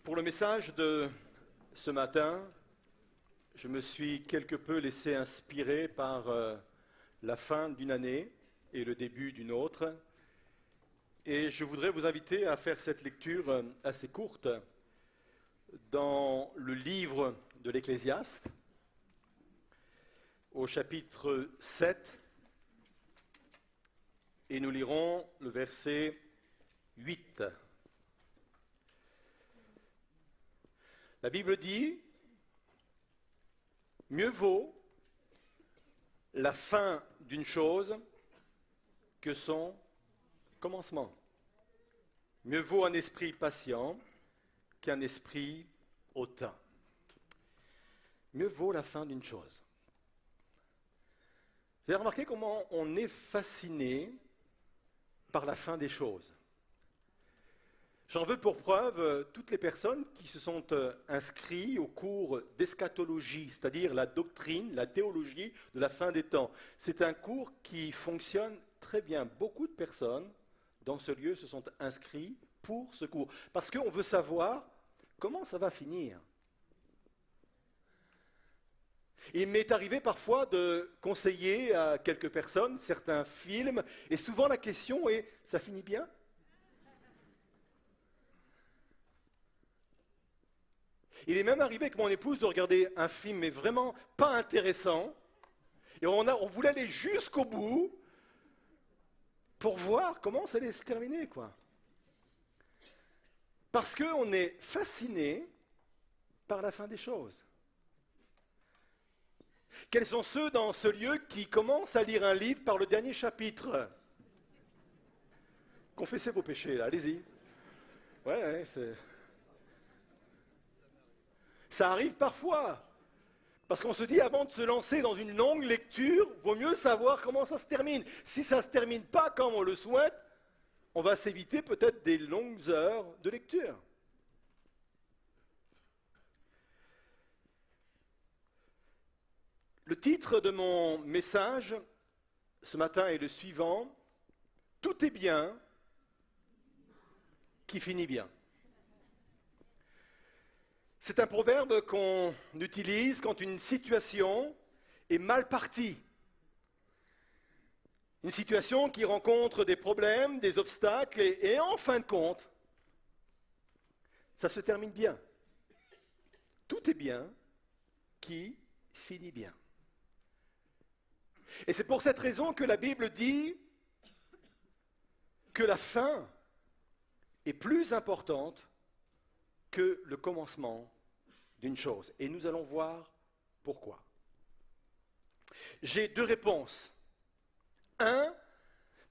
Pour le message de ce matin, je me suis quelque peu laissé inspirer par la fin d'une année et le début d'une autre. Et je voudrais vous inviter à faire cette lecture assez courte dans le livre de l'Ecclésiaste, au chapitre 7, et nous lirons le verset 8. La Bible dit, mieux vaut la fin d'une chose que son commencement. Mieux vaut un esprit patient qu'un esprit hautain. Mieux vaut la fin d'une chose. Vous avez remarqué comment on est fasciné par la fin des choses. J'en veux pour preuve toutes les personnes qui se sont inscrites au cours d'eschatologie, c'est-à-dire la doctrine, la théologie de la fin des temps. C'est un cours qui fonctionne très bien. Beaucoup de personnes dans ce lieu se sont inscrits pour ce cours, parce qu'on veut savoir comment ça va finir. Il m'est arrivé parfois de conseiller à quelques personnes certains films, et souvent la question est, ça finit bien ? Il est même arrivé avec mon épouse de regarder un film, mais vraiment pas intéressant, et on voulait aller jusqu'au bout pour voir comment ça allait se terminer, quoi. Parce qu'on est fasciné par la fin des choses. Quels sont ceux dans ce lieu qui commencent à lire un livre par le dernier chapitre ? Confessez vos péchés, là, allez-y. Ouais, c'est... Ça arrive parfois, parce qu'on se dit avant de se lancer dans une longue lecture, vaut mieux savoir comment ça se termine. Si ça ne se termine pas comme on le souhaite, on va s'éviter peut-être des longues heures de lecture. Le titre de mon message ce matin est le suivant, « Tout est bien qui finit bien ». C'est un proverbe qu'on utilise quand une situation est mal partie. Une situation qui rencontre des problèmes, des obstacles, et en fin de compte, ça se termine bien. Tout est bien qui finit bien. Et c'est pour cette raison que la Bible dit que la fin est plus importante que le commencement d'une chose. Et nous allons voir pourquoi. J'ai deux réponses. Un,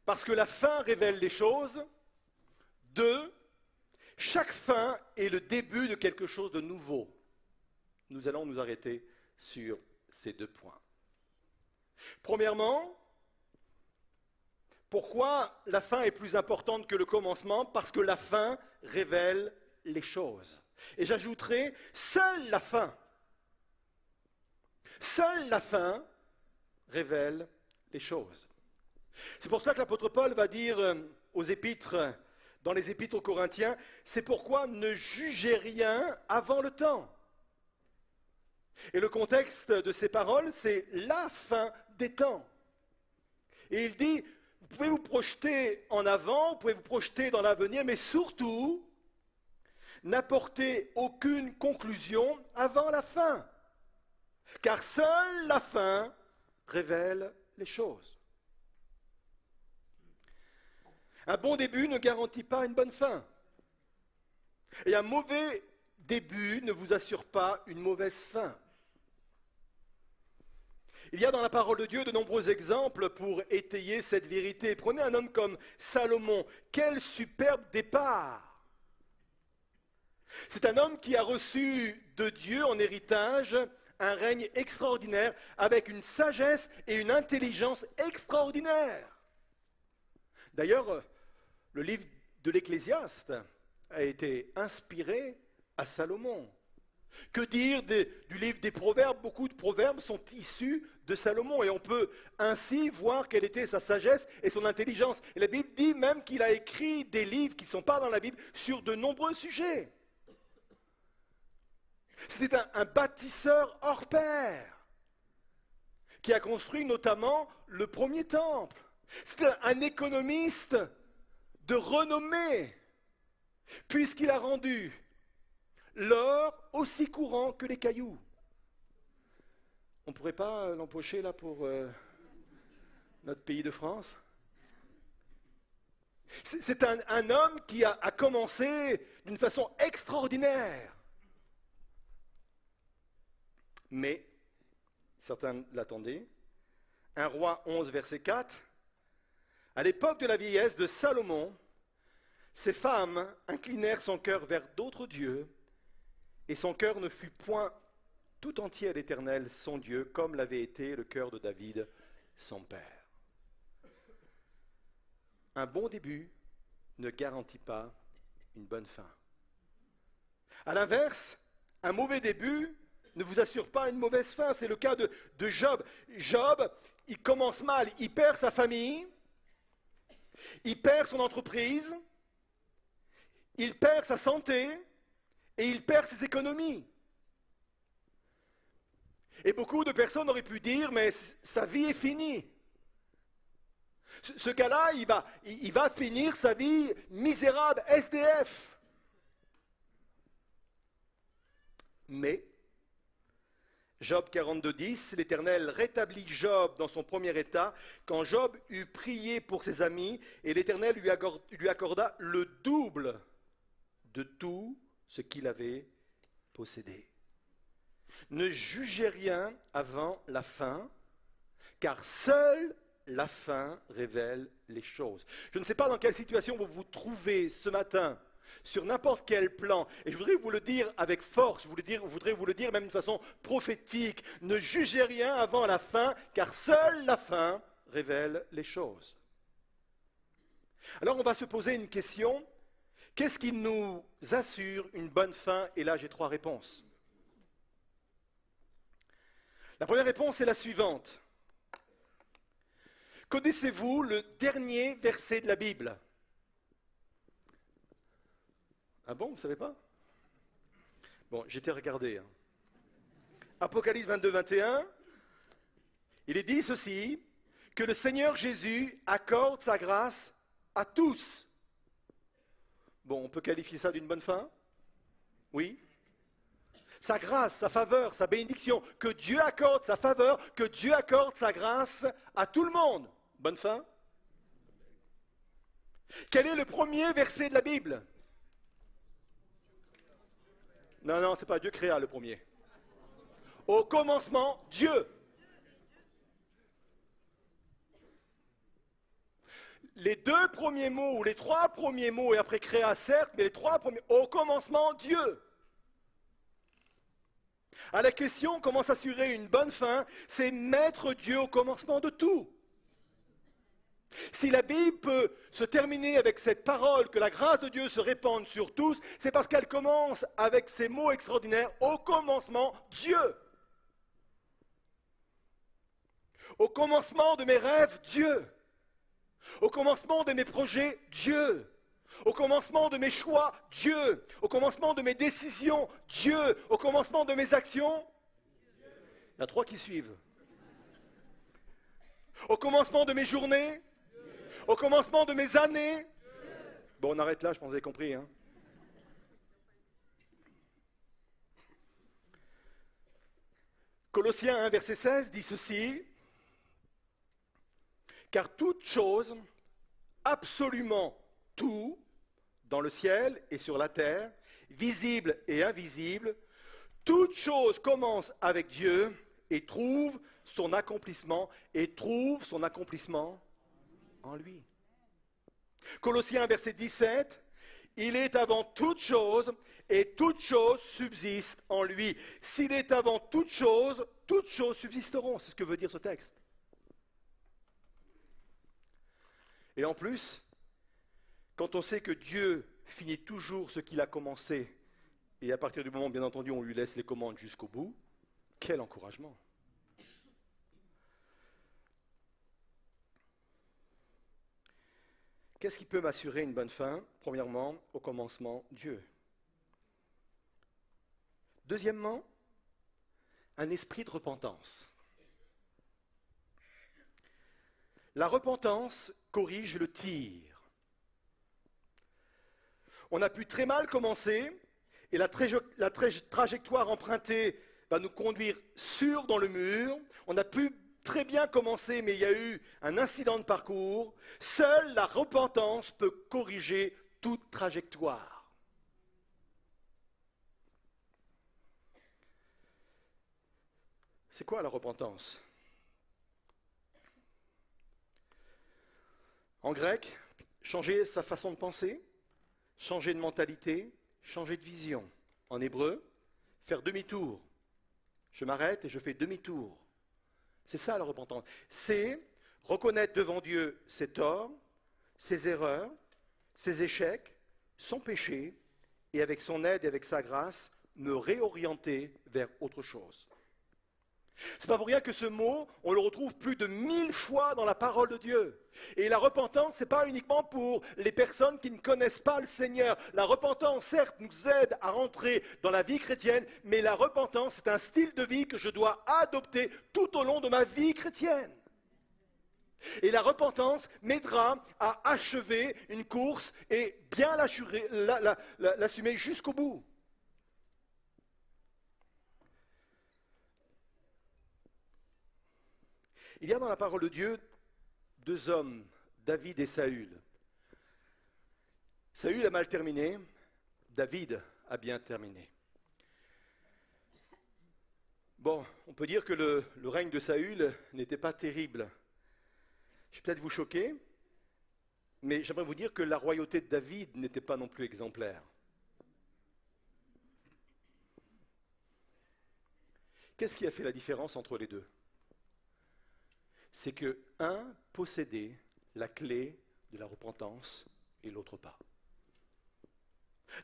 parce que la fin révèle les choses. Deux, chaque fin est le début de quelque chose de nouveau. Nous allons nous arrêter sur ces deux points. Premièrement, pourquoi la fin est plus importante que le commencement ? Parce que la fin révèle les choses. Et j'ajouterai, seule la fin révèle les choses. C'est pour cela que l'apôtre Paul va dire aux épîtres, dans les épîtres aux Corinthiens, c'est pourquoi ne jugez rien avant le temps. Et le contexte de ces paroles, c'est la fin des temps. Et il dit, vous pouvez vous projeter en avant, vous pouvez vous projeter dans l'avenir, mais surtout, n'apportez aucune conclusion avant la fin. Car seule la fin révèle les choses. Un bon début ne garantit pas une bonne fin. Et un mauvais début ne vous assure pas une mauvaise fin. Il y a dans la parole de Dieu de nombreux exemples pour étayer cette vérité. Prenez un homme comme Salomon. Quel superbe départ! C'est un homme qui a reçu de Dieu en héritage un règne extraordinaire avec une sagesse et une intelligence extraordinaires. D'ailleurs, le livre de l'Ecclésiaste a été inspiré à Salomon. Que dire du livre des Proverbes ? Beaucoup de proverbes sont issus de Salomon et on peut ainsi voir quelle était sa sagesse et son intelligence. Et la Bible dit même qu'il a écrit des livres qui ne sont pas dans la Bible sur de nombreux sujets. C'était un bâtisseur hors pair qui a construit notamment le premier temple. C'était un économiste de renommée, puisqu'il a rendu l'or aussi courant que les cailloux. On ne pourrait pas l'empocher là pour notre pays de France? C'est un homme qui a commencé d'une façon extraordinaire. Mais, certains l'attendaient, 1 Roi 11, verset 4, à l'époque de la vieillesse de Salomon, ces femmes inclinèrent son cœur vers d'autres dieux, et son cœur ne fut point tout entier à l'Éternel, son Dieu, comme l'avait été le cœur de David, son père. Un bon début ne garantit pas une bonne fin. À l'inverse, un mauvais début ne vous assure pas une mauvaise fin. C'est le cas de Job. Job, il commence mal, il perd sa famille, il perd son entreprise, il perd sa santé et il perd ses économies. Et beaucoup de personnes auraient pu dire, mais sa vie est finie. Ce gars-là, il va finir sa vie misérable, SDF. Mais, Job 42, 10, l'Éternel rétablit Job dans son premier état, quand Job eut prié pour ses amis, et l'Éternel lui accorda le double de tout ce qu'il avait possédé. Ne jugez rien avant la fin, car seule la fin révèle les choses. Je ne sais pas dans quelle situation vous vous trouvez ce matin, sur n'importe quel plan, et je voudrais vous le dire avec force, je voudrais vous le dire même d'une façon prophétique, ne jugez rien avant la fin, car seule la fin révèle les choses. Alors on va se poser une question, qu'est-ce qui nous assure une bonne fin? Et là j'ai 3 réponses. La première réponse est la suivante. Connaissez-vous le dernier verset de la Bible? Ah bon, vous ne savez pas? Bon, j'étais regardé. Apocalypse 22, 21, il est dit ceci, que le Seigneur Jésus accorde sa grâce à tous. Bon, on peut qualifier ça d'une bonne fin? Oui? Sa grâce, sa faveur, sa bénédiction, que Dieu accorde sa faveur, que Dieu accorde sa grâce à tout le monde. Bonne fin? Quel est le premier verset de la Bible? Non, c'est pas Dieu créa le premier. Au commencement, Dieu. Les 2 premiers mots, ou les 3 premiers mots, et après créa certes, mais les 3 premiers, au commencement, Dieu. À la question comment s'assurer une bonne fin, c'est mettre Dieu au commencement de tout. Si la Bible peut se terminer avec cette parole, que la grâce de Dieu se répande sur tous, c'est parce qu'elle commence avec ces mots extraordinaires, au commencement, Dieu. Au commencement de mes rêves, Dieu. Au commencement de mes projets, Dieu. Au commencement de mes choix, Dieu. Au commencement de mes décisions, Dieu. Au commencement de mes actions, il y a 3 qui suivent. Au commencement de mes journées, au commencement de mes années. Bon, on arrête là, je pense que vous avez compris. Colossiens 1, verset 16 dit ceci. Car toute chose, absolument tout, dans le ciel et sur la terre, visible et invisible, toute chose commence avec Dieu et trouve son accomplissement en lui. Colossiens verset 17, il est avant toute chose et toute chose subsiste en lui. S'il est avant toute chose subsisteront. C'est ce que veut dire ce texte. Et en plus, quand on sait que Dieu finit toujours ce qu'il a commencé, et à partir du moment, bien entendu, on lui laisse les commandes jusqu'au bout, quel encouragement! Qu'est-ce qui peut m'assurer une bonne fin? Premièrement, au commencement, Dieu. Deuxièmement, un esprit de repentance. La repentance corrige le tir. On a pu très mal commencer et la trajectoire empruntée va nous conduire sûr dans le mur. On a pu très bien commencer, mais il y a eu un incident de parcours. Seule la repentance peut corriger toute trajectoire. C'est quoi la repentance? En grec, changer sa façon de penser, changer de mentalité, changer de vision. En hébreu, faire demi-tour. Je m'arrête et je fais demi-tour. C'est ça la repentance. C'est reconnaître devant Dieu ses torts, ses erreurs, ses échecs, son péché, et avec son aide et avec sa grâce, me réorienter vers autre chose. C'est pas pour rien que ce mot, on le retrouve plus de 1000 fois dans la parole de Dieu. Et la repentance, ce n'est pas uniquement pour les personnes qui ne connaissent pas le Seigneur. La repentance, certes, nous aide à rentrer dans la vie chrétienne, mais la repentance, c'est un style de vie que je dois adopter tout au long de ma vie chrétienne. Et la repentance m'aidera à achever une course et bien l'assumer jusqu'au bout. Il y a dans la parole de Dieu deux hommes, David et Saül. Saül a mal terminé, David a bien terminé. Bon, on peut dire que le règne de Saül n'était pas terrible. Je vais peut-être vous choquer, mais j'aimerais vous dire que la royauté de David n'était pas non plus exemplaire. Qu'est-ce qui a fait la différence entre les deux? C'est que un possédait la clé de la repentance et l'autre pas.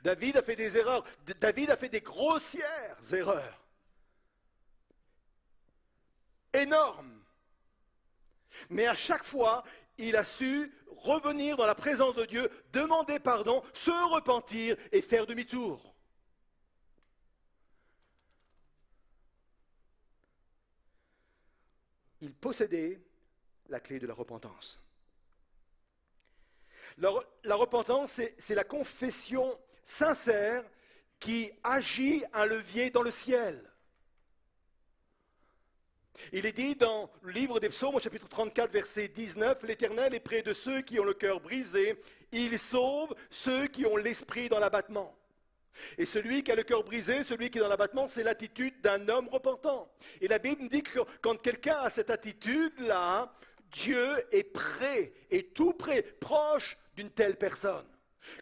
David a fait des erreurs, David a fait des grossières erreurs. Énormes. Mais à chaque fois, il a su revenir dans la présence de Dieu, demander pardon, se repentir et faire demi-tour. Il possédait la clé de la repentance. La repentance, c'est la confession sincère qui agit un levier dans le ciel. Il est dit dans le livre des Psaumes, au chapitre 34, verset 19, « L'Éternel est près de ceux qui ont le cœur brisé, il sauve ceux qui ont l'esprit dans l'abattement. » Et celui qui a le cœur brisé, celui qui est dans l'abattement, c'est l'attitude d'un homme repentant. Et la Bible dit que quand quelqu'un a cette attitude-là, Dieu est près, est tout près, proche d'une telle personne.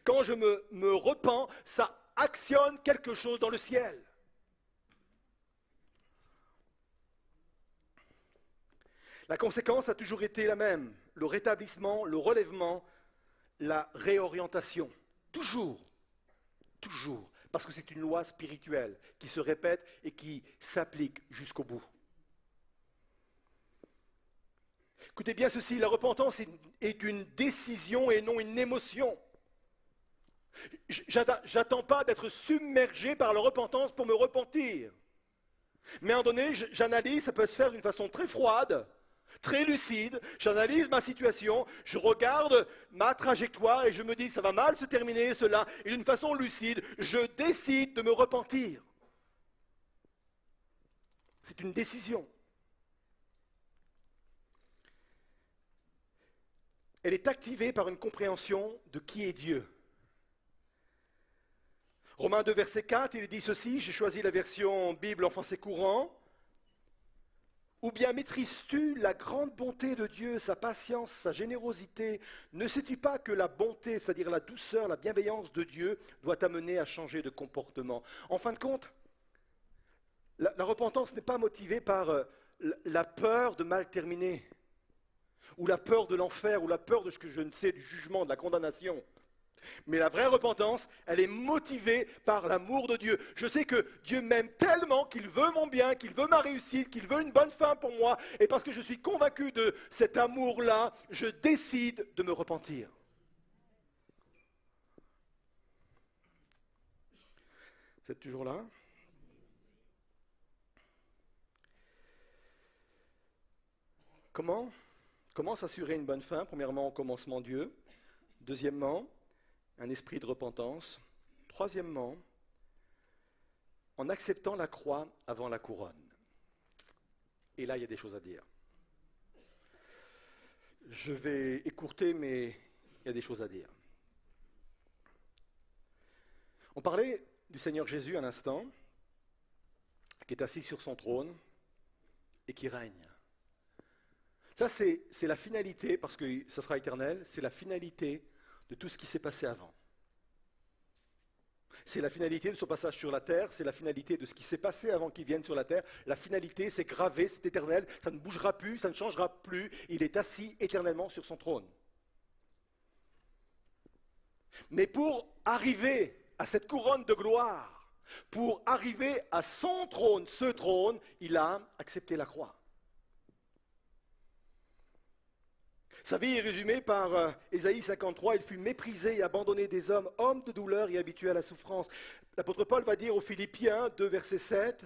Quand je me repens, ça actionne quelque chose dans le ciel. La conséquence a toujours été la même, le rétablissement, le relèvement, la réorientation. Toujours. Toujours, parce que c'est une loi spirituelle qui se répète et qui s'applique jusqu'au bout. Écoutez bien ceci, la repentance est une décision et non une émotion. J'attends pas d'être submergé par la repentance pour me repentir. Mais à un moment donné, j'analyse, ça peut se faire d'une façon très froide, très lucide, j'analyse ma situation, je regarde ma trajectoire et je me dis ça va mal se terminer cela, et d'une façon lucide, je décide de me repentir. C'est une décision. Elle est activée par une compréhension de qui est Dieu. Romains 2, verset 4, il dit ceci, j'ai choisi la version Bible en français courant. Ou bien maîtrises-tu la grande bonté de Dieu, sa patience, sa générosité? Ne sais-tu pas que la bonté, c'est-à-dire la douceur, la bienveillance de Dieu, doit t'amener à changer de comportement? En fin de compte, la repentance n'est pas motivée par la peur de mal terminer, ou la peur de l'enfer, ou la peur de ce que je ne sais, du jugement, de la condamnation. Mais la vraie repentance, elle est motivée par l'amour de Dieu. Je sais que Dieu m'aime tellement qu'il veut mon bien, qu'il veut ma réussite, qu'il veut une bonne fin pour moi. Et parce que je suis convaincu de cet amour-là, je décide de me repentir. Vous êtes toujours là? Comment s'assurer une bonne fin? Premièrement, au commencement Dieu. Deuxièmement, un esprit de repentance. Troisièmement, en acceptant la croix avant la couronne. Et là, il y a des choses à dire. Je vais écourter, mais il y a des choses à dire. On parlait du Seigneur Jésus un instant, qui est assis sur son trône et qui règne. Ça, c'est la finalité, parce que ça sera éternel, c'est la finalité de tout ce qui s'est passé avant. C'est la finalité de son passage sur la terre, c'est la finalité de ce qui s'est passé avant qu'il vienne sur la terre. La finalité, c'est gravé, c'est éternel, ça ne bougera plus, ça ne changera plus. Il est assis éternellement sur son trône. Mais pour arriver à cette couronne de gloire, pour arriver à son trône, ce trône, il a accepté la croix. Sa vie est résumée par Ésaïe 53, il fut méprisé et abandonné des hommes, homme de douleur et habitué à la souffrance. L'apôtre Paul va dire aux Philippiens 2, verset 7,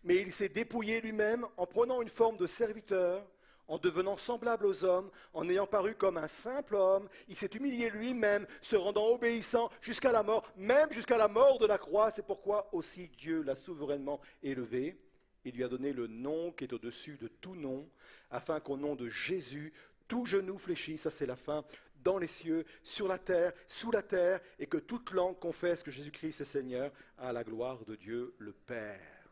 mais il s'est dépouillé lui-même en prenant une forme de serviteur, en devenant semblable aux hommes, en ayant paru comme un simple homme, il s'est humilié lui-même, se rendant obéissant jusqu'à la mort, même jusqu'à la mort de la croix. C'est pourquoi aussi Dieu l'a souverainement élevé et lui a donné le nom qui est au-dessus de tout nom, afin qu'au nom de Jésus, tout genou fléchit, ça c'est la fin, dans les cieux, sur la terre, sous la terre, et que toute langue confesse que Jésus-Christ est Seigneur, à la gloire de Dieu le Père.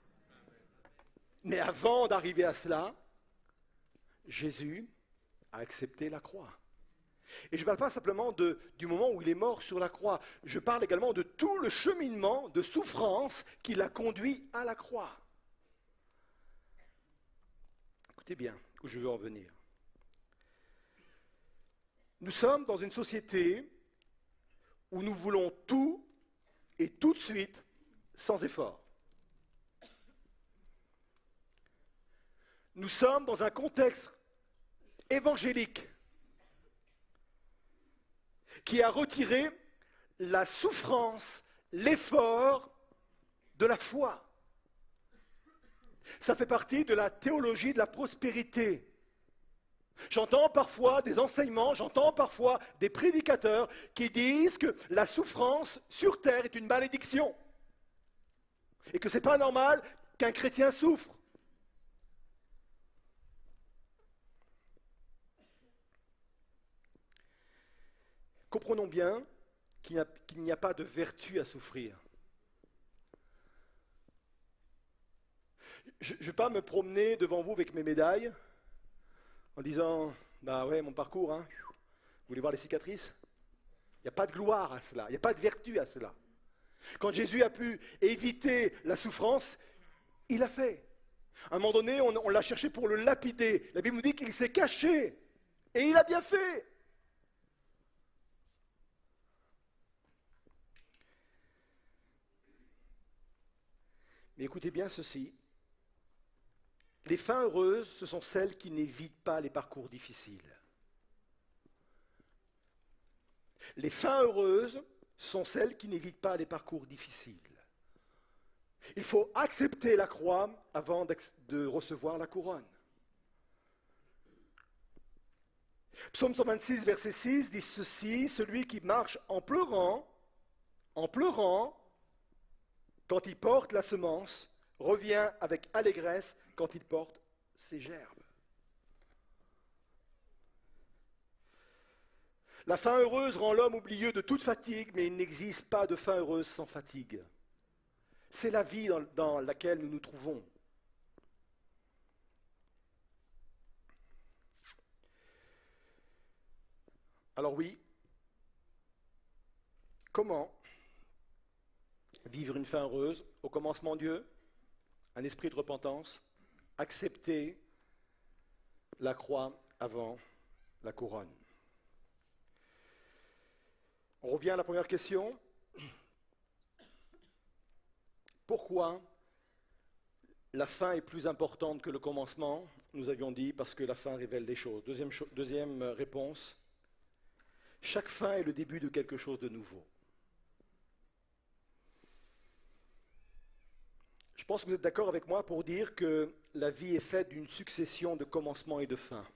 Mais avant d'arriver à cela, Jésus a accepté la croix. Et je ne parle pas simplement du moment où il est mort sur la croix, je parle également de tout le cheminement de souffrance qui l'a conduit à la croix. Écoutez bien où je veux en venir. Nous sommes dans une société où nous voulons tout et tout de suite sans effort. Nous sommes dans un contexte évangélique qui a retiré la souffrance, l'effort de la foi. Ça fait partie de la théologie de la prospérité. J'entends parfois des enseignements, j'entends parfois des prédicateurs qui disent que la souffrance sur terre est une malédiction et que ce n'est pas normal qu'un chrétien souffre. Comprenons bien qu'il n'y a pas de vertu à souffrir. Je ne vais pas me promener devant vous avec mes médailles en disant, bah ouais, mon parcours, hein, vous voulez voir les cicatrices? Il n'y a pas de gloire à cela, il n'y a pas de vertu à cela. Quand Jésus a pu éviter la souffrance, il l'a fait. À un moment donné, on l'a cherché pour le lapider. La Bible nous dit qu'il s'est caché. Et il a bien fait. Mais écoutez bien ceci. Les fins heureuses, ce sont celles qui n'évitent pas les parcours difficiles. Les fins heureuses sont celles qui n'évitent pas les parcours difficiles. Il faut accepter la croix avant de recevoir la couronne. Psaume 126, verset 6 dit ceci, celui qui marche en pleurant, quand il porte la semence, revient avec allégresse quand il porte ses gerbes. La fin heureuse rend l'homme oublieux de toute fatigue, mais il n'existe pas de fin heureuse sans fatigue. C'est la vie dans laquelle nous nous trouvons. Alors oui, comment vivre une fin heureuse? Au commencement Dieu, un esprit de repentance, accepter la croix avant la couronne. On revient à la première question. Pourquoi la fin est plus importante que le commencement? Nous avions dit parce que la fin révèle les choses. Deuxième réponse, chaque fin est le début de quelque chose de nouveau. Je pense que vous êtes d'accord avec moi pour dire que la vie est faite d'une succession de commencements et de fins.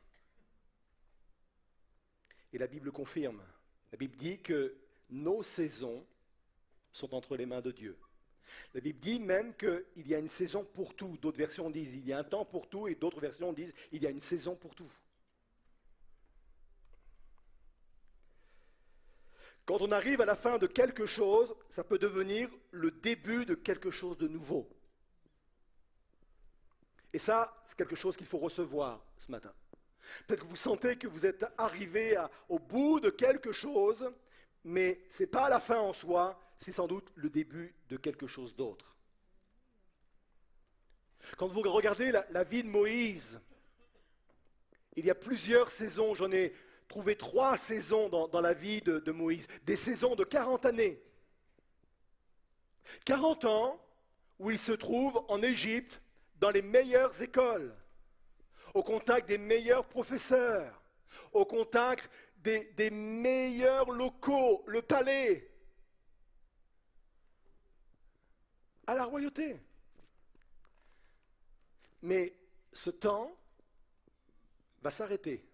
Et la Bible confirme. La Bible dit que nos saisons sont entre les mains de Dieu. La Bible dit même qu'il y a une saison pour tout. D'autres versions disent il y a un temps pour tout et d'autres versions disent il y a une saison pour tout. Quand on arrive à la fin de quelque chose, ça peut devenir le début de quelque chose de nouveau. Et ça, c'est quelque chose qu'il faut recevoir ce matin. Peut-être que vous sentez que vous êtes arrivé au bout de quelque chose, mais ce n'est pas la fin en soi, c'est sans doute le début de quelque chose d'autre. Quand vous regardez la vie de Moïse, il y a plusieurs saisons, j'en ai trouvé 3 saisons dans la vie de Moïse, des saisons de 40 années. 40 ans où il se trouve en Égypte, dans les meilleures écoles, au contact des meilleurs professeurs, au contact des meilleurs locaux, le palais, à la royauté. Mais ce temps va s'arrêter.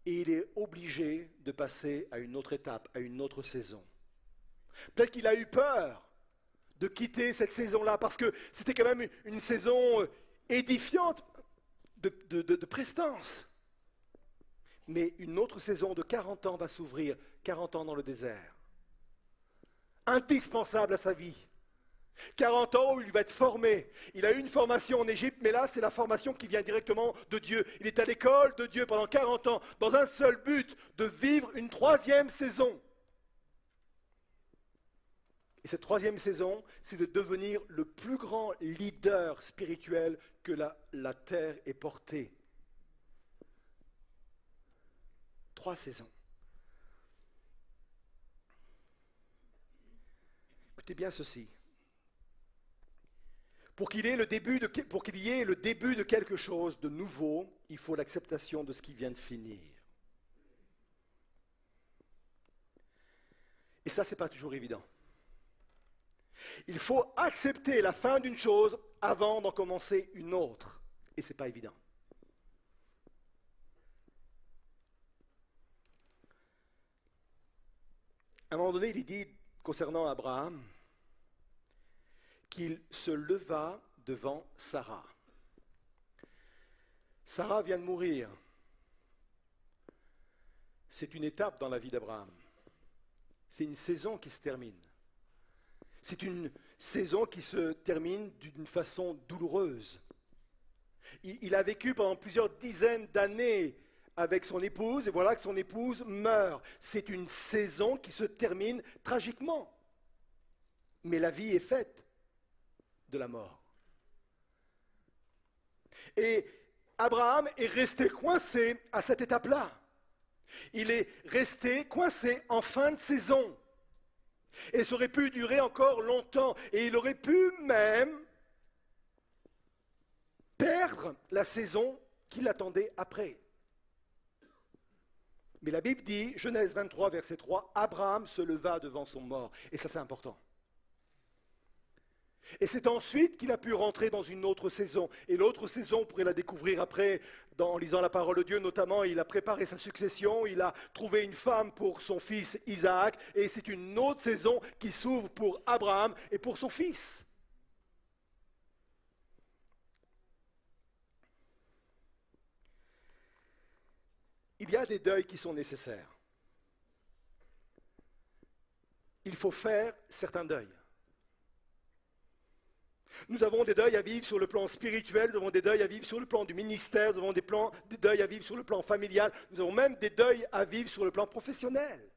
Et il est obligé de passer à une autre étape, à une autre saison. Peut-être qu'il a eu peur de quitter cette saison-là, parce que c'était quand même une saison édifiante de prestance. Mais une autre saison de 40 ans va s'ouvrir, 40 ans dans le désert. Indispensable à sa vie. 40 ans où il va être formé. Il a eu une formation en Égypte, mais là, c'est la formation qui vient directement de Dieu. Il est à l'école de Dieu pendant 40 ans, dans un seul but, de vivre une 3e saison. Et cette 3e saison, c'est de devenir le plus grand leader spirituel que la terre ait porté. 3 saisons. Écoutez bien ceci. Pour qu'il y ait le début de quelque chose de nouveau, il faut l'acceptation de ce qui vient de finir. Et ça, ce n'est pas toujours évident. Il faut accepter la fin d'une chose avant d'en commencer une autre. Et ce n'est pas évident. À un moment donné, il est dit, concernant Abraham, qu'il se leva devant Sarah. Sarah vient de mourir. C'est une étape dans la vie d'Abraham. C'est une saison qui se termine. C'est une saison qui se termine d'une façon douloureuse. Il a vécu pendant plusieurs dizaines d'années avec son épouse, et voilà que son épouse meurt. C'est une saison qui se termine tragiquement. Mais la vie est faite de la mort. Et Abraham est resté coincé à cette étape-là. Il est resté coincé en fin de saison. Et ça aurait pu durer encore longtemps. Et il aurait pu même perdre la saison qui l'attendait après. Mais la Bible dit, Genèse 23, verset 3, Abraham se leva devant son mort. Et ça, c'est important. Et c'est ensuite qu'il a pu rentrer dans une autre saison. Et l'autre saison, on pourrait la découvrir après, en lisant la parole de Dieu, notamment, il a préparé sa succession, il a trouvé une femme pour son fils Isaac, et c'est une autre saison qui s'ouvre pour Abraham et pour son fils. Il y a des deuils qui sont nécessaires. Il faut faire certains deuils. Nous avons des deuils à vivre sur le plan spirituel, nous avons des deuils à vivre sur le plan du ministère, nous avons des deuils à vivre sur le plan familial, nous avons même des deuils à vivre sur le plan professionnel.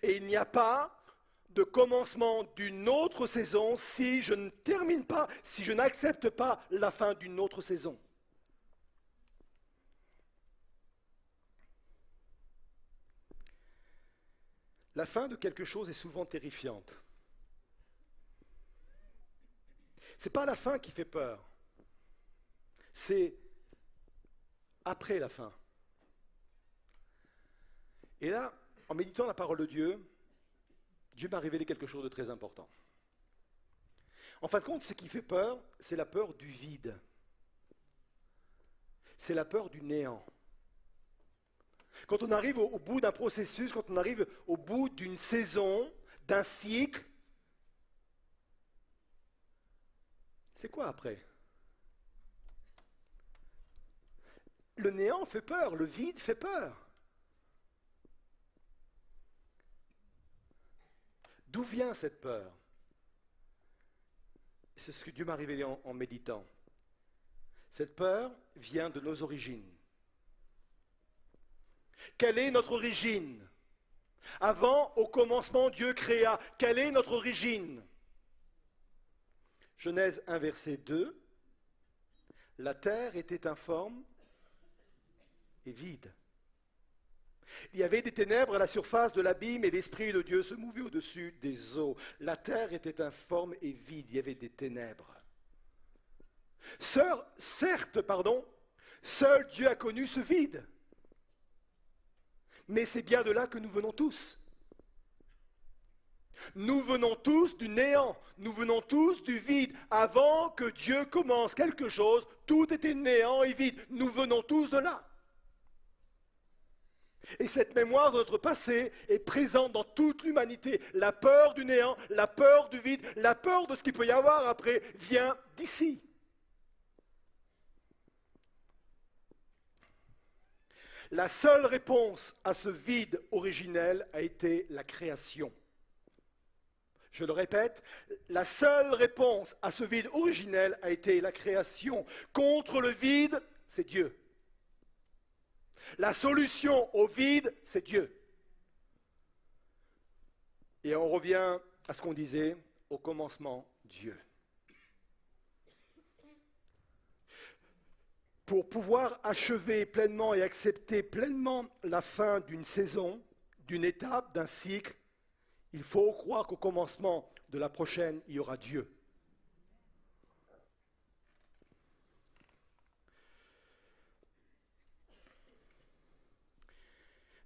Et il n'y a pas de commencement d'une autre saison si je ne termine pas, si je n'accepte pas la fin d'une autre saison. La fin de quelque chose est souvent terrifiante. Ce n'est pas la fin qui fait peur. C'est après la fin. Et là, en méditant la parole de Dieu, Dieu m'a révélé quelque chose de très important. En fin de compte, ce qui fait peur, c'est la peur du vide. c'est la peur du néant. Quand on arrive au bout d'un processus, quand on arrive au bout d'une saison, d'un cycle, c'est quoi après? Le néant fait peur, le vide fait peur. D'où vient cette peur? C'est ce que Dieu m'a révélé en méditant. Cette peur vient de nos origines. Quelle est notre origine? Avant, au commencement, Dieu créa. Quelle est notre origine? Genèse 1, verset 2. La terre était informe et vide. Il y avait des ténèbres à la surface de l'abîme et l'Esprit de Dieu se mouvait au-dessus des eaux. La terre était informe et vide, il y avait des ténèbres. Seul Dieu a connu ce vide. Mais c'est bien de là que nous venons tous. Nous venons tous du néant, nous venons tous du vide. Avant que Dieu commence quelque chose, tout était néant et vide. Nous venons tous de là. Et cette mémoire de notre passé est présente dans toute l'humanité. La peur du néant, la peur du vide, la peur de ce qu'il peut y avoir après vient d'ici. La seule réponse à ce vide originel a été la création. Je le répète, la seule réponse à ce vide originel a été la création. Contre le vide, c'est Dieu. La solution au vide, c'est Dieu. Et on revient à ce qu'on disait, au commencement, Dieu. Pour pouvoir achever pleinement et accepter pleinement la fin d'une saison, d'une étape, d'un cycle, il faut croire qu'au commencement de la prochaine, il y aura Dieu.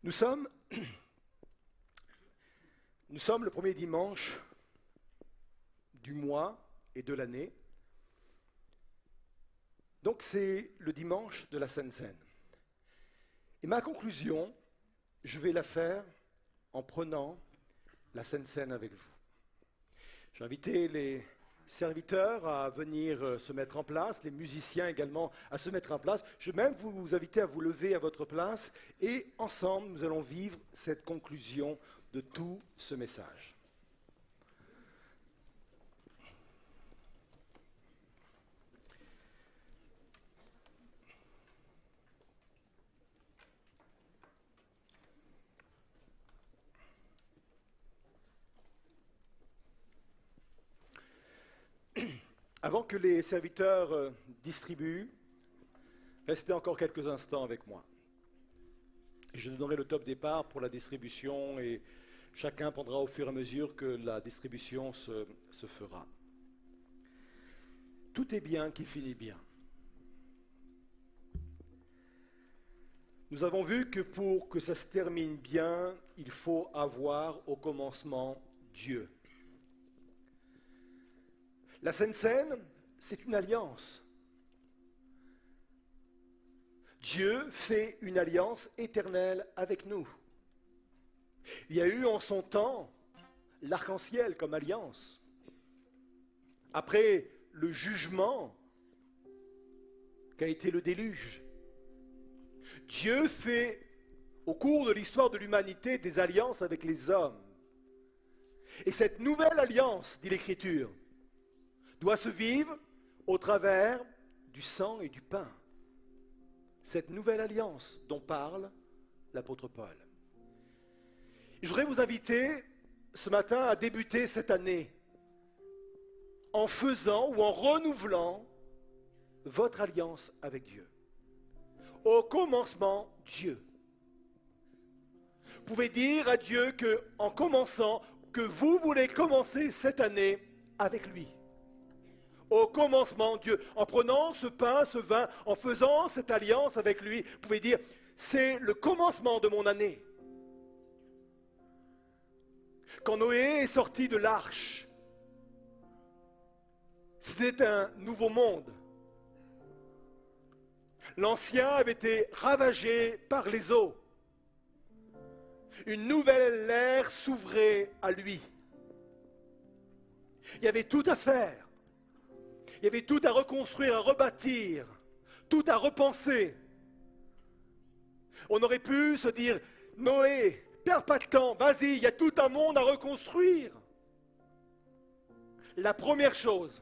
Nous sommes le premier dimanche du mois et de l'année. Donc c'est le dimanche de la Sainte Seine. Et ma conclusion, je vais la faire en prenant la Sainte Seine avec vous. J'ai invité les serviteurs à venir se mettre en place, les musiciens également à se mettre en place. Je vais même vous inviter à vous lever à votre place et ensemble, nous allons vivre cette conclusion de tout ce message. Avant que les serviteurs distribuent, restez encore quelques instants avec moi. Je donnerai le top départ pour la distribution et chacun prendra au fur et à mesure que la distribution se fera. Tout est bien qui finit bien. Nous avons vu que pour que ça se termine bien, il faut avoir au commencement Dieu. La Sainte Seine, c'est une alliance. Dieu fait une alliance éternelle avec nous. Il y a eu en son temps l'arc-en-ciel comme alliance. Après le jugement qu'a été le déluge, Dieu fait au cours de l'histoire de l'humanité des alliances avec les hommes. Et cette nouvelle alliance, dit l'Écriture, doit se vivre au travers du sang et du pain. Cette nouvelle alliance dont parle l'apôtre Paul. Je voudrais vous inviter ce matin à débuter cette année en faisant ou en renouvelant votre alliance avec Dieu. Au commencement, Dieu. Vous pouvez dire à Dieu qu'en commençant, que vous voulez commencer cette année avec lui. Au commencement, Dieu, en prenant ce pain, ce vin, en faisant cette alliance avec lui, vous pouvez dire, c'est le commencement de mon année. Quand Noé est sorti de l'arche, c'était un nouveau monde. L'ancien avait été ravagé par les eaux. Une nouvelle ère s'ouvrait à lui. Il y avait tout à faire. Il y avait tout à reconstruire, à rebâtir, tout à repenser. On aurait pu se dire, Noé, perds pas de temps, vas-y, il y a tout un monde à reconstruire. La première chose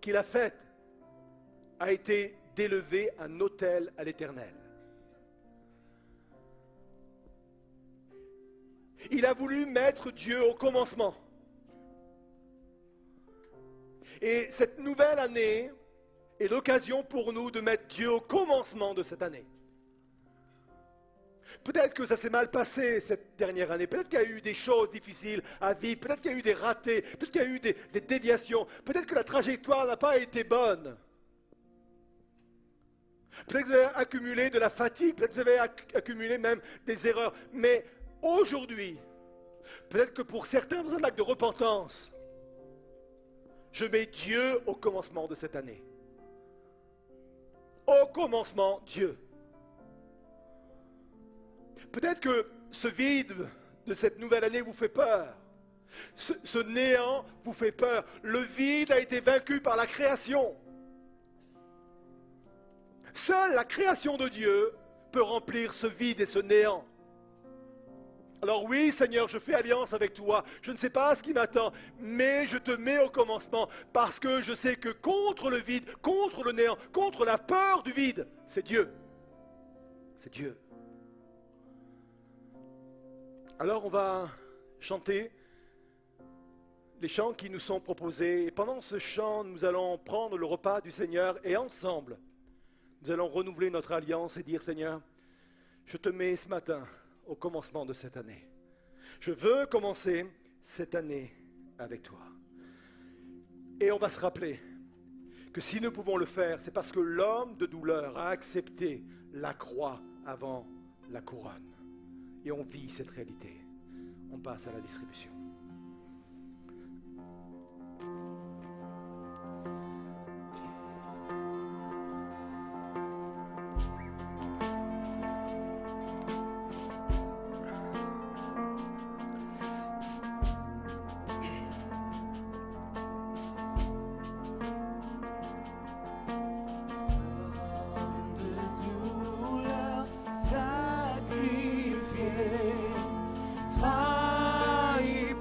qu'il a faite a été d'élever un autel à l'Éternel. Il a voulu mettre Dieu au commencement. Et cette nouvelle année est l'occasion pour nous de mettre Dieu au commencement de cette année. Peut-être que ça s'est mal passé cette dernière année, peut-être qu'il y a eu des choses difficiles à vivre, peut-être qu'il y a eu des ratés, peut-être qu'il y a eu des déviations, peut-être que la trajectoire n'a pas été bonne. Peut-être que vous avez accumulé de la fatigue, peut-être que vous avez accumulé même des erreurs. Mais aujourd'hui, peut-être que pour certains, vous avez un acte de repentance. Je mets Dieu au commencement de cette année. Au commencement, Dieu. Peut-être que ce vide de cette nouvelle année vous fait peur. Ce néant vous fait peur. Le vide a été vaincu par la création. Seule la création de Dieu peut remplir ce vide et ce néant. Alors oui, Seigneur, je fais alliance avec toi. Je ne sais pas ce qui m'attend, mais je te mets au commencement parce que je sais que contre le vide, contre le néant, contre la peur du vide, c'est Dieu. C'est Dieu. Alors on va chanter les chants qui nous sont proposés. Et pendant ce chant, nous allons prendre le repas du Seigneur et ensemble, nous allons renouveler notre alliance et dire, Seigneur, je te mets ce matin au commencement de cette année. Je veux commencer cette année avec toi. Et on va se rappeler que si nous pouvons le faire, c'est parce que l'homme de douleur a accepté la croix avant la couronne. Et on vit cette réalité. On passe à la distribution. Trahi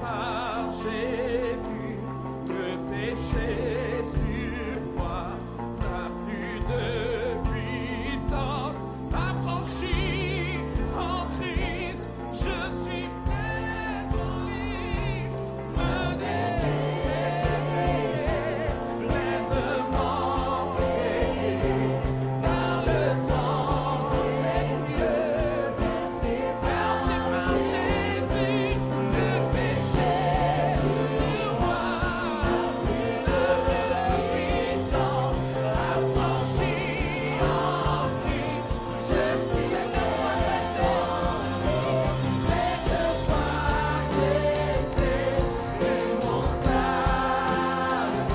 par Jésus, le péché sur moi n'a plus de puissance. Affranchi en Christ, je suis pleinement libre, me délivré, pleinement payé par le sang précieux. Car c'est par Jésus, le péché sur moi n'a plus de puissance. Affranchi en Christ, je suis cette foi blessée, mon salut,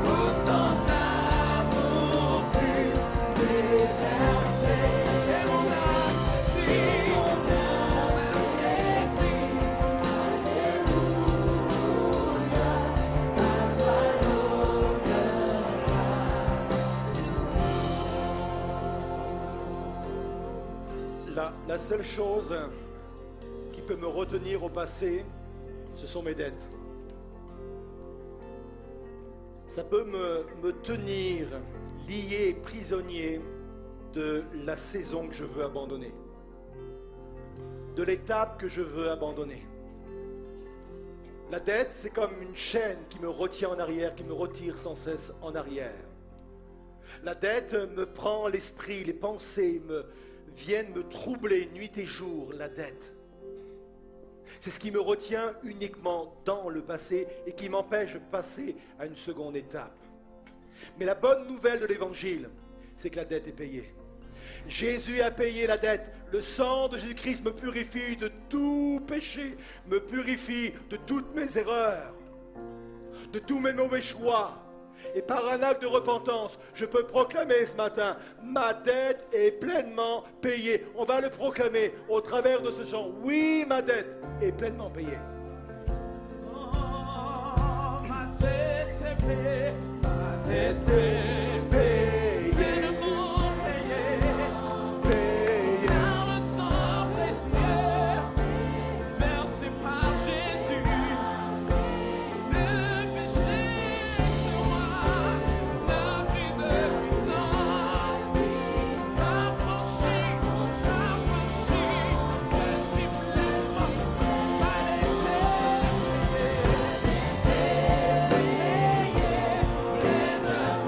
où ton amour fut déversé, et mon âme s'écrie, La seule chose qui peut me retenir au passé, ce sont mes dettes. Ça peut me tenir lié, prisonnier de la saison que je veux abandonner, de l'étape que je veux abandonner. La dette, c'est comme une chaîne qui me retient en arrière, qui me retire sans cesse en arrière. La dette me prend l'esprit, les pensées viennent me troubler nuit et jour, la dette. C'est ce qui me retient uniquement dans le passé et qui m'empêche de passer à une seconde étape. Mais la bonne nouvelle de l'Évangile, c'est que la dette est payée. Jésus a payé la dette. Le sang de Jésus-Christ me purifie de tout péché, me purifie de toutes mes erreurs, de tous mes mauvais choix. Et par un acte de repentance, je peux proclamer ce matin, ma dette est pleinement payée. On va le proclamer au travers de ce chant. Oui, ma dette est pleinement payée. oh, ma tête est payée, ma tête est payée, pleinement payée, Payée. par le sang précieux, versé par Jésus. Le péché sur moi n'a plus de puissance. Affranchi, je suis pleinement payé, pleinement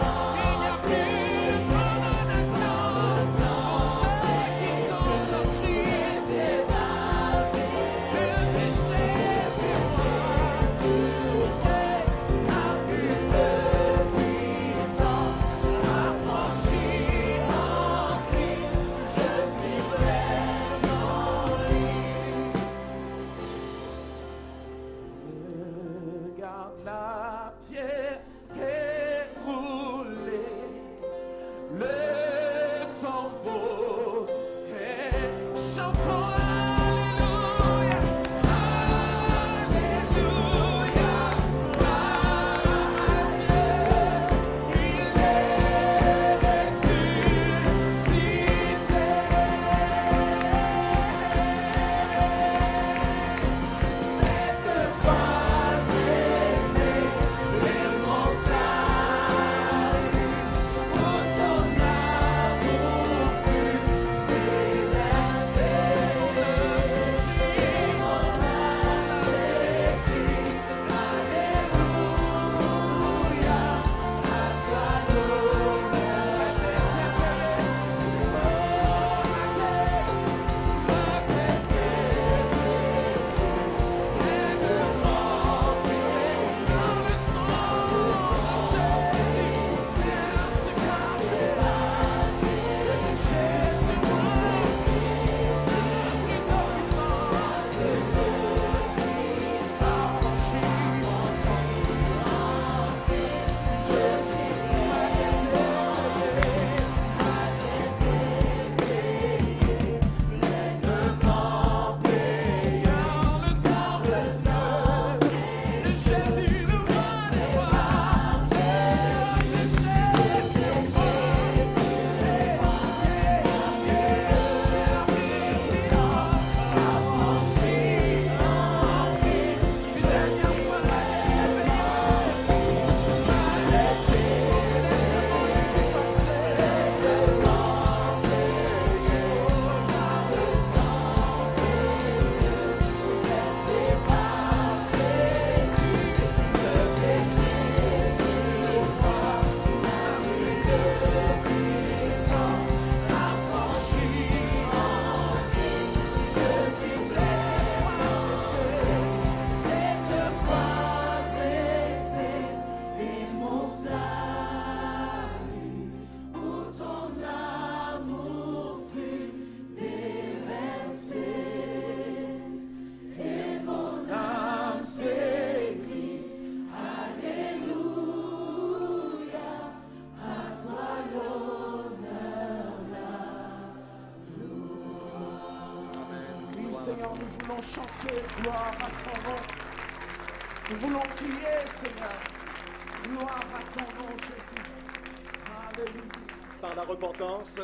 chanter gloire à ton nom. Nous voulons crier, Seigneur. Gloire à ton nom, Jésus. Alléluia. Par la repentance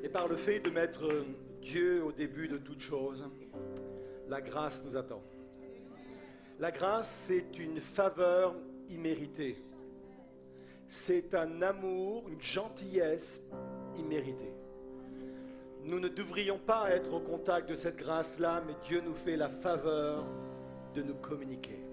et par le fait de mettre Dieu au début de toute chose, la grâce nous attend. La grâce, c'est une faveur imméritée. C'est un amour, une gentillesse imméritée. Nous ne devrions pas être au contact de cette grâce-là, mais Dieu nous fait la faveur de nous communiquer.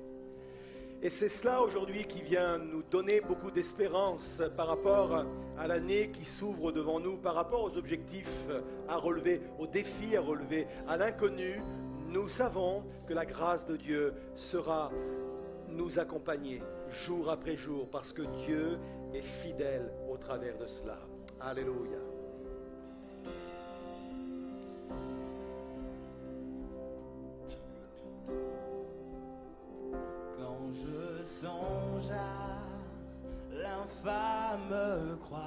Et c'est cela aujourd'hui qui vient nous donner beaucoup d'espérance par rapport à l'année qui s'ouvre devant nous, par rapport aux objectifs à relever, aux défis à relever, à l'inconnu. Nous savons que la grâce de Dieu sera nous accompagner jour après jour parce que Dieu est fidèle au travers de cela. Alléluia. Quand je songe à l'infâme croix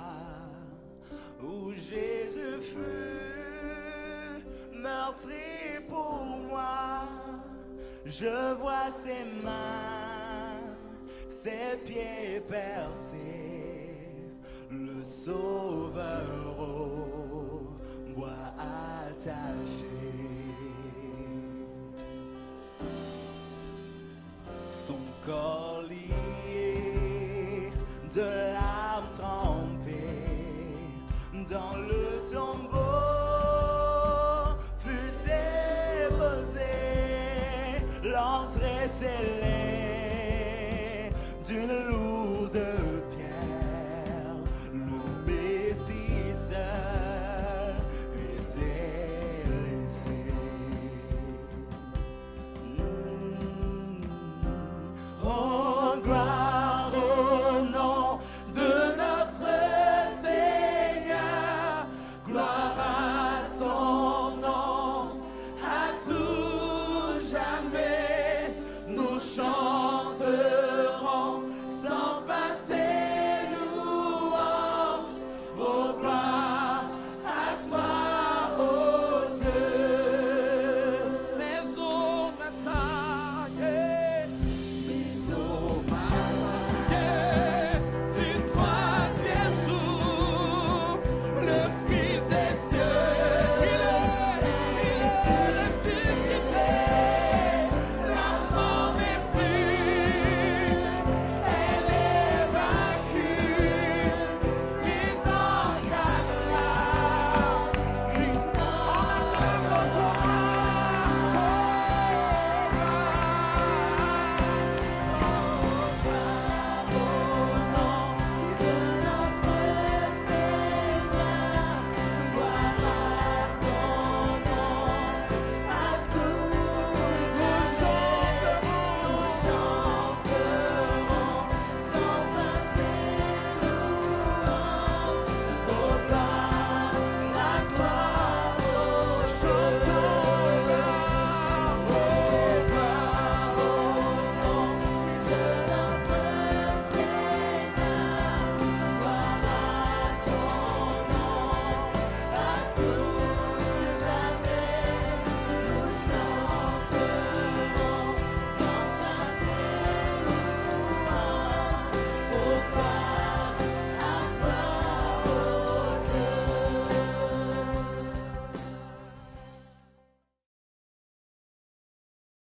où Jésus fut meurtri pour moi, je vois ses mains, ses pieds percés, le Sauveur au bois attaché. Son corps lié, de larmes trempées, dans le tombeau fut déposé, l'entrée scellée d'une louange